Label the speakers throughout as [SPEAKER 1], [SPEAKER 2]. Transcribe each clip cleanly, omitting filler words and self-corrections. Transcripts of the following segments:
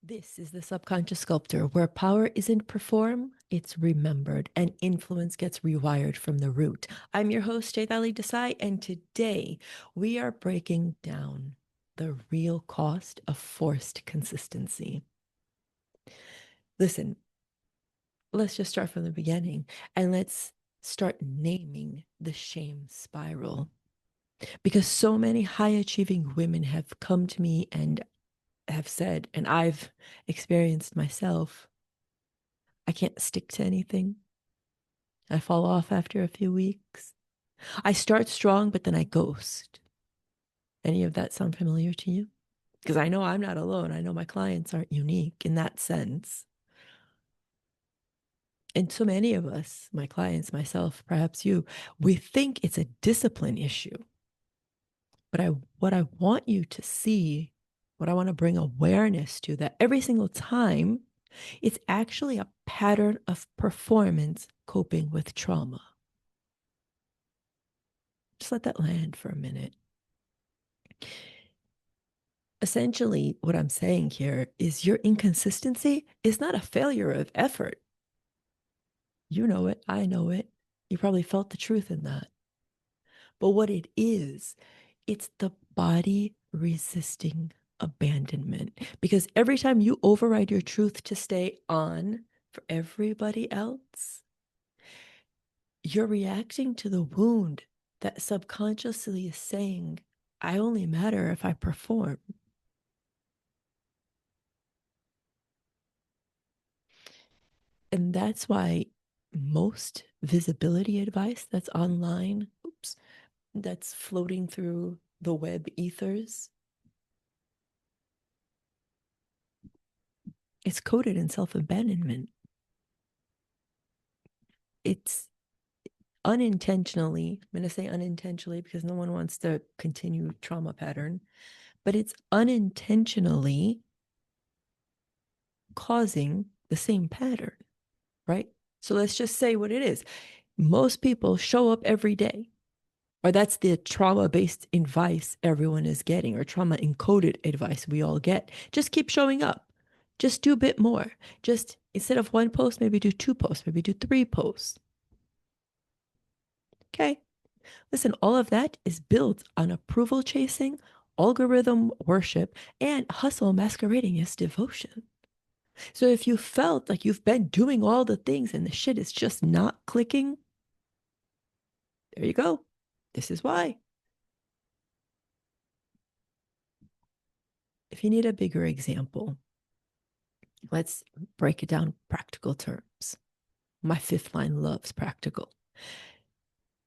[SPEAKER 1] This is the Subconscious Sculptor, where power isn't performed, it's remembered, and influence gets rewired from the root. I'm your host, Chaitali Desai, and today we are breaking down the real cost of forced consistency. Listen, let's just start from the beginning and let's start naming the shame spiral. Because so many high achieving women have come to me and have said, and I've experienced myself, I can't stick to anything. I fall off after a few weeks. I start strong, but then I ghost. Any of that sound familiar to you? Because I know I'm not alone. I know my clients aren't unique in that sense. And so many of us, my clients, myself, perhaps you, we think it's a discipline issue. But what I want you to see, what I want to bring awareness to, that every single time, it's actually a pattern of performance coping with trauma. Just let that land for a minute. Essentially, what I'm saying here is your inconsistency is not a failure of effort. You know it. I know it. You probably felt the truth in that. But what it is, it's the body resisting abandonment. Because every time you override your truth to stay on for everybody else, you're reacting to the wound that subconsciously is saying, I only matter if I perform. And that's why most visibility advice that's online, that's floating through the web ethers, it's coded in self-abandonment. It's unintentionally, I'm going to say unintentionally because no one wants to continue trauma pattern, but it's unintentionally causing the same pattern, right? So let's just say what it is. Most people show up every day, or that's the trauma based advice everyone is getting, or trauma encoded advice we all get. Just keep showing up. Just do a bit more. Just instead of one post, maybe do two posts, maybe do three posts. Okay. Listen, all of that is built on approval chasing, algorithm worship, and hustle masquerading as devotion. So if you felt like you've been doing all the things and the shit is just not clicking, there you go. This is why. If you need a bigger example, let's break it down practical terms. My fifth line loves practical.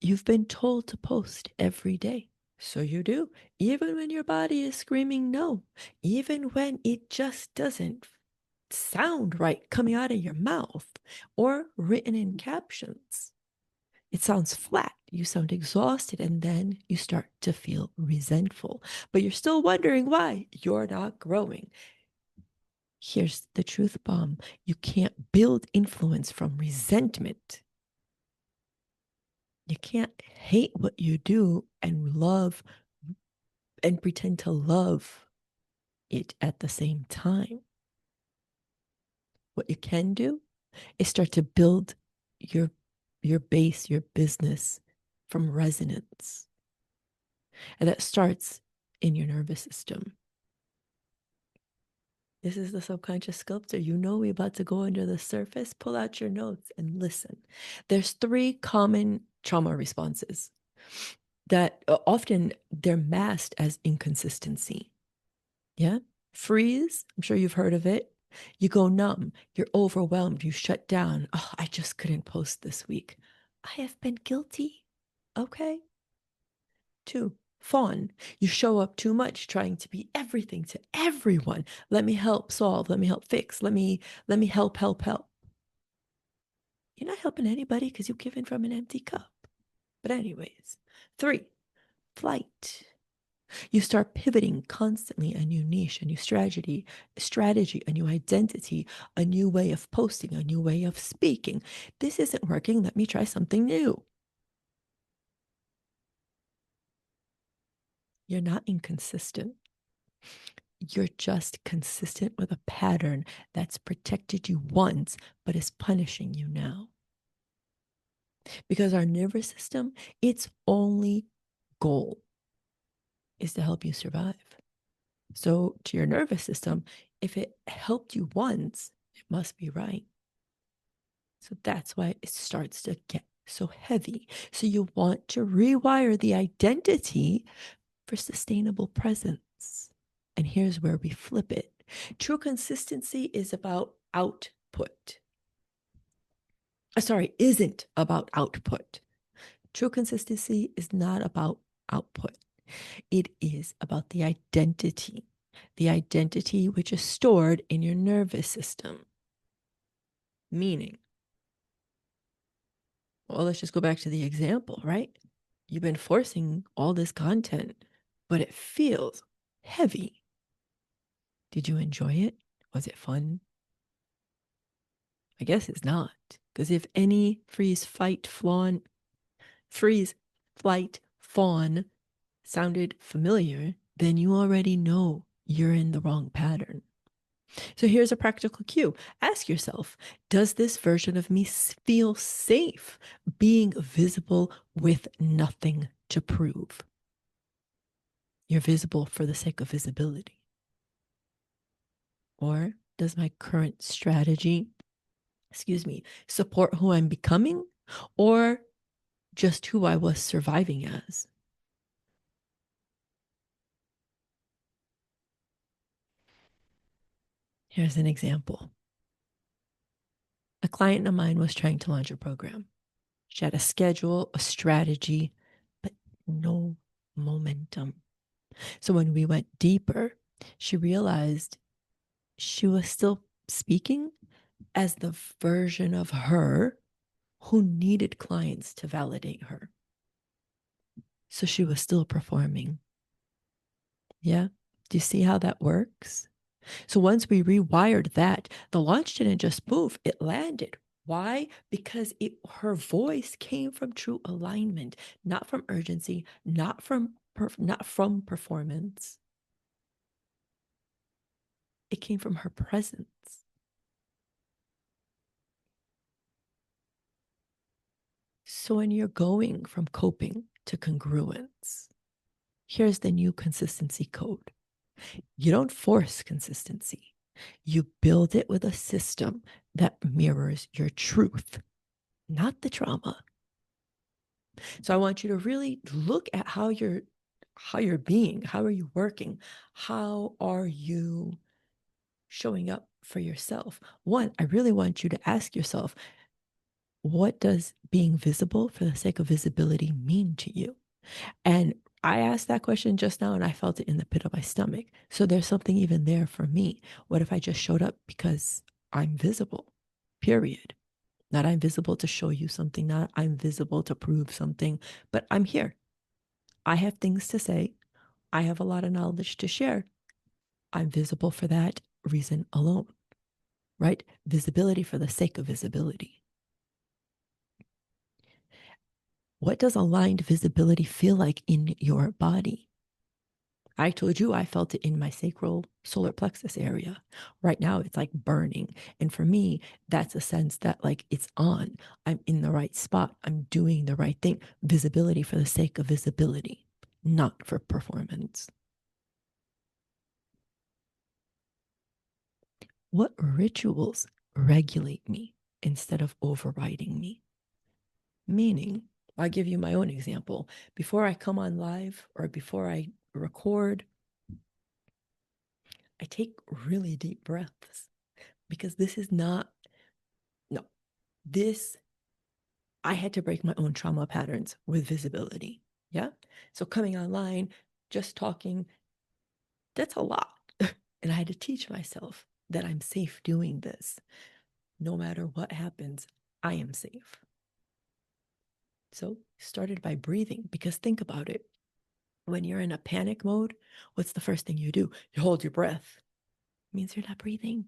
[SPEAKER 1] You've been told to post every day. So you do, even when your body is screaming no, even when it just doesn't sound right coming out of your mouth or written in captions. It sounds flat. You sound exhausted, and then you start to feel resentful. But you're still wondering why you're not growing. Here's the truth bomb: you can't build influence from resentment. You can't hate what you do and love and pretend to love it at the same time. What you can do is start to build your your base, your business from resonance. And that starts in your nervous system. This is the subconscious sculptor. You know we're about to go under the surface. Pull out your notes and listen. There's three common trauma responses that often they're masked as inconsistency. Yeah. Freeze. I'm sure you've heard of it. You go numb. You're overwhelmed. You shut down. Oh, I just couldn't post this week. I have been guilty. Okay. Two, fawn. You show up too much, trying to be everything to everyone. Let me help solve. Let me help fix. Let me help. You're not helping anybody because you're giving from an empty cup. But anyways, three, flight. You start pivoting constantly, a new niche, a new strategy, a new identity, a new way of posting, a new way of speaking. This isn't working. Let me try something new. You're not inconsistent. You're just consistent with a pattern that's protected you once, but is punishing you now. Because our nervous system, its only goal is to help you survive. So, to your nervous system, if it helped you once, it must be right. So, that's why it starts to get so heavy. So, you want to rewire the identity for sustainable presence. And here's where we flip it. True consistency is about output. Sorry, isn't about output. True consistency is not about output. It is about the identity which is stored in your nervous system. Meaning, well, let's just go back to the example, right? You've been forcing all this content, but it feels heavy. Did you enjoy it? Was it fun? I guess it's not. Because if any freeze, flight, fawn sounded familiar, then you already know you're in the wrong pattern. So here's a practical cue. Ask yourself, does this version of me feel safe being visible with nothing to prove? You're visible for the sake of visibility. Or does my current strategy, support who I'm becoming or just who I was surviving as? Here's an example. A client of mine was trying to launch a program. She had a schedule, a strategy, but no momentum. So when we went deeper, she realized she was still speaking as the version of her who needed clients to validate her. So she was still performing. Yeah. Do you see how that works? So once we rewired that, the launch didn't just move, it landed. Why? Because her voice came from true alignment, not from urgency, not from performance. It came from her presence. So when you're going from coping to congruence, here's the new consistency code. You don't force consistency. You build it with a system that mirrors your truth, not the trauma. So I want you to really look at how you're being, how are you working? How are you showing up for yourself? One, I really want you to ask yourself, what does being visible for the sake of visibility mean to you? And I asked that question just now and I felt it in the pit of my stomach. So there's something even there for me. What if I just showed up because I'm visible? Period. Not I'm visible to show you something, not I'm visible to prove something, but I'm here. I have things to say. I have a lot of knowledge to share. I'm visible for that reason alone, right? Visibility for the sake of visibility. What does aligned visibility feel like in your body? I told you I felt it in my sacral solar plexus area. Right now, it's like burning. And for me, that's a sense that like it's on. I'm in the right spot. I'm doing the right thing. Visibility for the sake of visibility, not for performance. What rituals regulate me instead of overriding me? Meaning, I'll give you my own example. Before I come on live or before I record, I take really deep breaths because this is not, no, this, I had to break my own trauma patterns with visibility. Yeah. So coming online, just talking, that's a lot. And I had to teach myself that I'm safe doing this. No matter what happens, I am safe. So started by breathing because think about it. When you're in a panic mode, what's the first thing you do? You hold your breath. It means you're not breathing.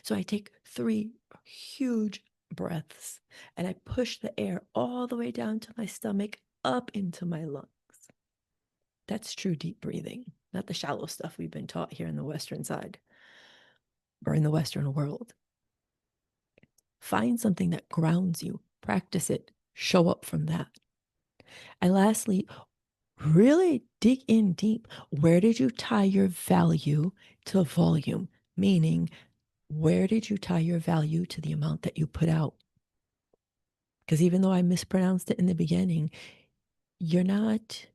[SPEAKER 1] So I take 3 huge breaths and I push the air all the way down to my stomach, up into my lungs. That's true deep breathing. not the shallow stuff we've been taught here in the Western side or in the Western world. Find something that grounds you, practice it, show up from that. And lastly, really dig in deep. Where did you tie your value to volume? Meaning, where did you tie your value to the amount that you put out? Because even though I mispronounced it in the beginning, you're not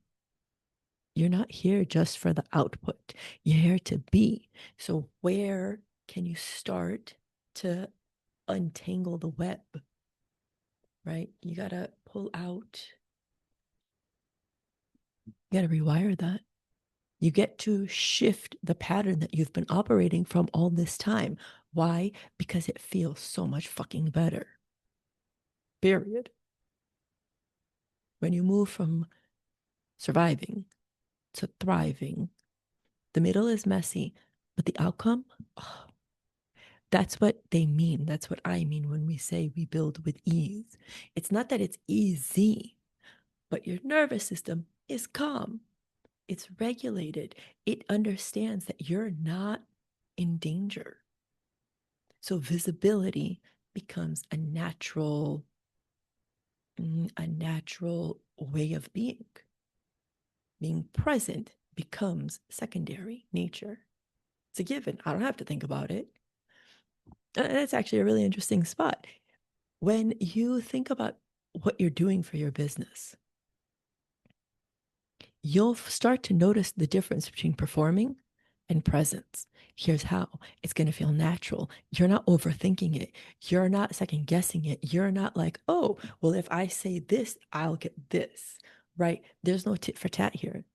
[SPEAKER 1] here just for the output. You're here to be. So where can you start to untangle the web? Right? You got to pull out. You got to rewire that. You get to shift the pattern that you've been operating from all this time. Why? Because it feels so much fucking better. Period. When you move from surviving to thriving, the middle is messy, but the outcome, oh, that's what they mean. That's what I mean when we say we build with ease. It's not that it's easy, but your nervous system is calm. It's regulated. It understands that you're not in danger. So visibility becomes a natural way of being. Being present becomes secondary nature. It's a given. I don't have to think about it. That's actually a really interesting spot. When you think about what you're doing for your business, you'll start to notice the difference between performing and presence. Here's how it's going to feel natural. You're not overthinking it. You're not second guessing it. You're not like, oh, well, if I say this, I'll get this, right? There's no tit for tat here.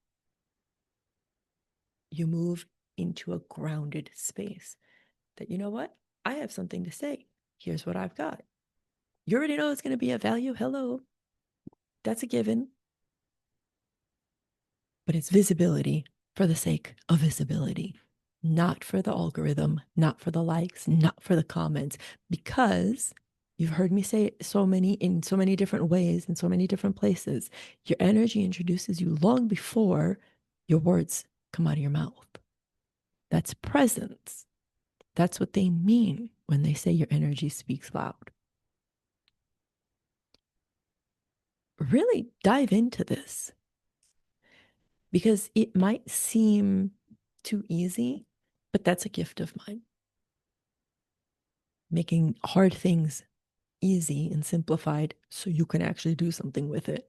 [SPEAKER 1] You move into a grounded space that, you know what? I have something to say. Here's what I've got. You already know it's going to be a value. Hello. That's a given. But it's visibility for the sake of visibility, not for the algorithm, not for the likes, not for the comments, because you've heard me say it in so many different ways, in so many different places. Your energy introduces you long before your words come out of your mouth. That's presence. That's what they mean when they say your energy speaks loud. Really dive into this because it might seem too easy, but that's a gift of mine. Making hard things easy and simplified so you can actually do something with it.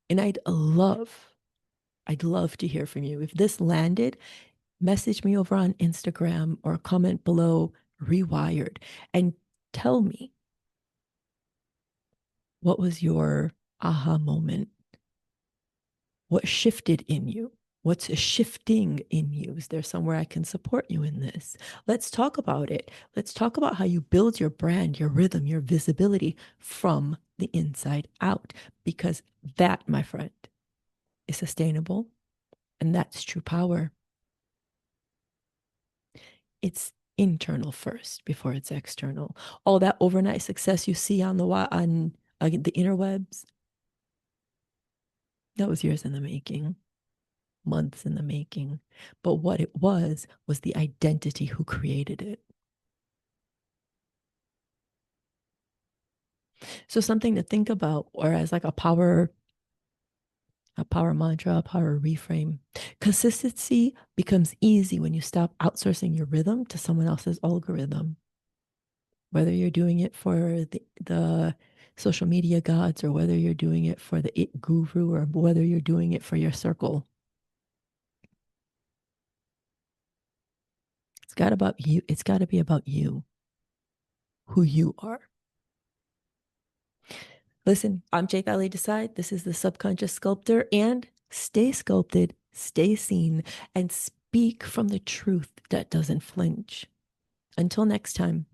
[SPEAKER 1] And I'd love to hear from you. If this landed, message me over on Instagram or comment below Rewired and tell me, what was your aha moment? What shifted in you? What's shifting in you? Is there somewhere I can support you in this? Let's talk about it. Let's talk about how you build your brand, your rhythm, your visibility from the inside out, because that, my friend, is sustainable, and that's true power. It's internal first before it's external. All that overnight success you see on the interwebs, that was years in the making, months in the making. But what it was the identity who created it. So something to think about, or as like a power mantra, a power reframe. Consistency becomes easy when you stop outsourcing your rhythm to someone else's algorithm. Whether you're doing it for the social media gods, or whether you're doing it for the it guru, or whether you're doing it for your circle. It's got to be about you, who you are. Listen, I'm Jake Ali Decide. This is the Subconscious Sculptor, and stay sculpted, stay seen, and speak from the truth that doesn't flinch. Until next time.